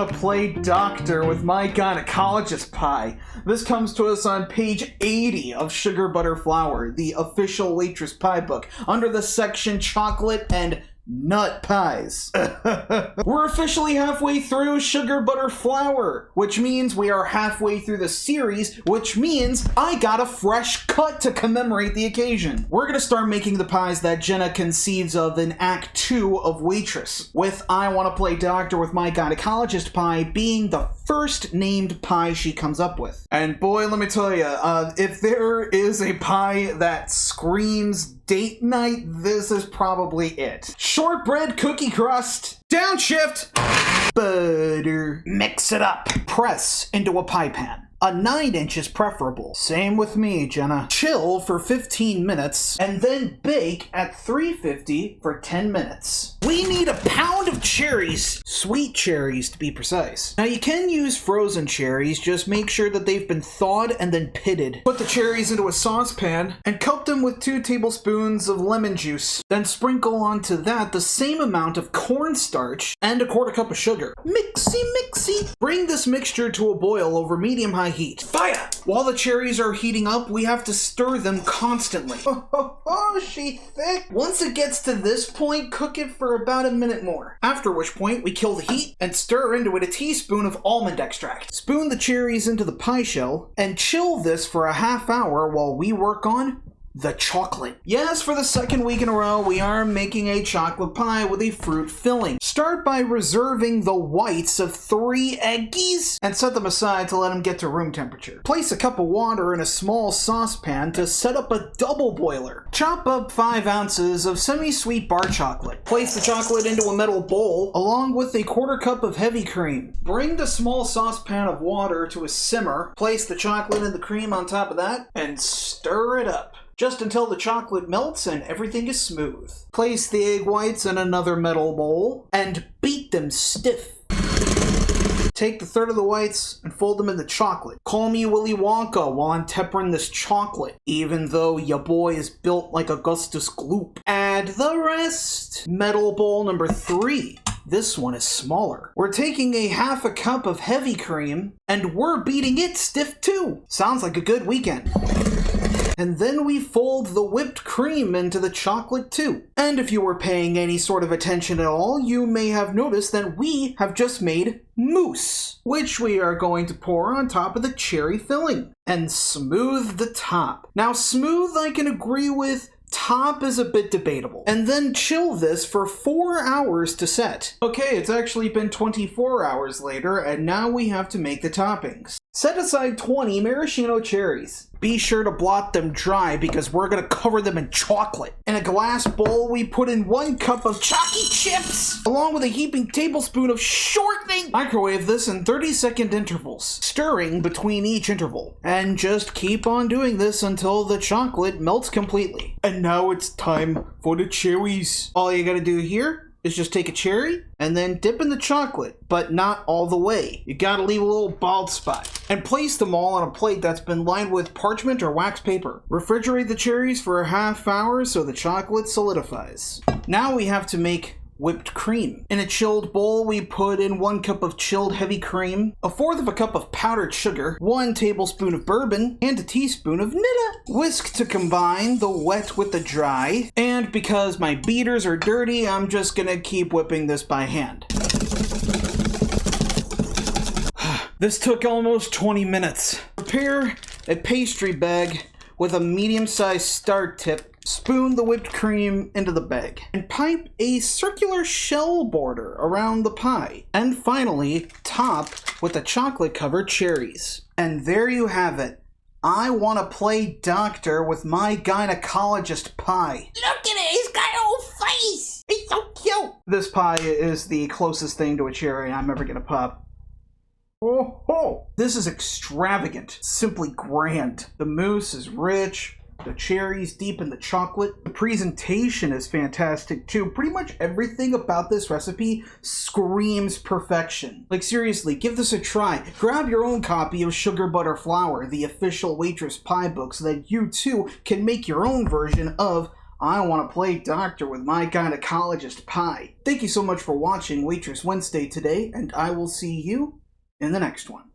want to play doctor with my gynecologist pie. This comes to us on page 80 of Sugar Butter Flour, the official Waitress pie book, under the section chocolate and nut pies. We're officially halfway through Sugar Butter Flour, which means we are halfway through the series, which means I got a fresh cut to commemorate the occasion. We're gonna start making the pies that Jenna conceives of in Act 2 of Waitress, with I Want to Play Doctor with My Gynecologist pie being the first named pie she comes up with. And boy, let me tell you, if there is a pie that screams date night, this is probably it. Shortbread cookie crust, downshift, butter, mix it up, press into a pie pan. A 9 inches preferable. Same with me, Jenna. Chill for 15 minutes, and then bake at 350 for 10 minutes. We need a pound of cherries. Sweet cherries, to be precise. Now, you can use frozen cherries, just make sure that they've been thawed and then pitted. Put the cherries into a saucepan, and coat them with 2 tablespoons of lemon juice. Then sprinkle onto that the same amount of cornstarch and a 1/4 cup of sugar. Mixy, mixy. Bring this mixture to a boil over medium-high heat. Fire! While the cherries are heating up, we have to stir them constantly. Oh, she thick. Once it gets to this point, cook it for about a minute more. After which point, we kill the heat and stir into it a teaspoon of almond extract. Spoon the cherries into the pie shell and chill this for a half hour while we work on the chocolate. Yes, for the second week in a row, we are making a chocolate pie with a fruit filling. Start by reserving the whites of 3 eggies and set them aside to let them get to room temperature. Place a cup of water in a small saucepan to set up a double boiler. Chop up 5 ounces of semi-sweet bar chocolate. Place the chocolate into a metal bowl along with a 1/4 cup of heavy cream. Bring the small saucepan of water to a simmer. Place the chocolate and the cream on top of that and stir it up, just until the chocolate melts and everything is smooth. Place the egg whites in another metal bowl and beat them stiff. Take the 1/3 of the whites and fold them in the chocolate. Call me Willy Wonka while I'm tempering this chocolate, even though ya boy is built like Augustus Gloop. Add the rest. Metal bowl number 3. This one is smaller. We're taking a 1/2 cup of heavy cream and we're beating it stiff too. Sounds like a good weekend. And then we fold the whipped cream into the chocolate too. And if you were paying any sort of attention at all, you may have noticed that we have just made mousse, which we are going to pour on top of the cherry filling and smooth the top. Now, smooth I can agree with, top is a bit debatable. And then chill this for 4 hours to set. Okay, it's actually been 24 hours later, and now we have to make the toppings. Set aside 20 maraschino cherries. Be sure to blot them dry because we're gonna cover them in chocolate. In a glass bowl, we put in 1 cup of chalky chips, along with a heaping tablespoon of shortening. Microwave this in 30-second intervals, stirring between each interval. And just keep on doing this until the chocolate melts completely. And now it's time for the cherries. All you gotta do here is just take a cherry and then dip in the chocolate, but not all the way. You gotta leave a little bald spot. And place them all on a plate that's been lined with parchment or wax paper. Refrigerate the cherries for a half hour so the chocolate solidifies. Now we have to make whipped cream. In a chilled bowl, we put in 1 cup of chilled heavy cream, a 1/4 cup of powdered sugar, 1 tablespoon of bourbon, and a teaspoon of Nilla. Whisk to combine the wet with the dry, and because my beaters are dirty, I'm just gonna keep whipping this by hand. This took almost 20 minutes. Prepare a pastry bag with a medium-sized star tip. Spoon the whipped cream into the bag and pipe a circular shell border around the pie. And finally, top with the chocolate-covered cherries. And there you have it. I want to play doctor with my gynecologist pie. Look at it, he's got a old face. He's so cute. This pie is the closest thing to a cherry I'm ever gonna pop. Oh, this is extravagant, simply grand. The mousse is rich. The cherries deep in the chocolate. The presentation is fantastic too. Pretty much everything about this recipe screams perfection. Like seriously, give this a try. Grab your own copy of Sugar Butter Flour, the official Waitress pie book, so that you too can make your own version of I want to play doctor with my gynecologist pie. Thank you so much for watching Waitress Wednesday today, and I will see you in the next one.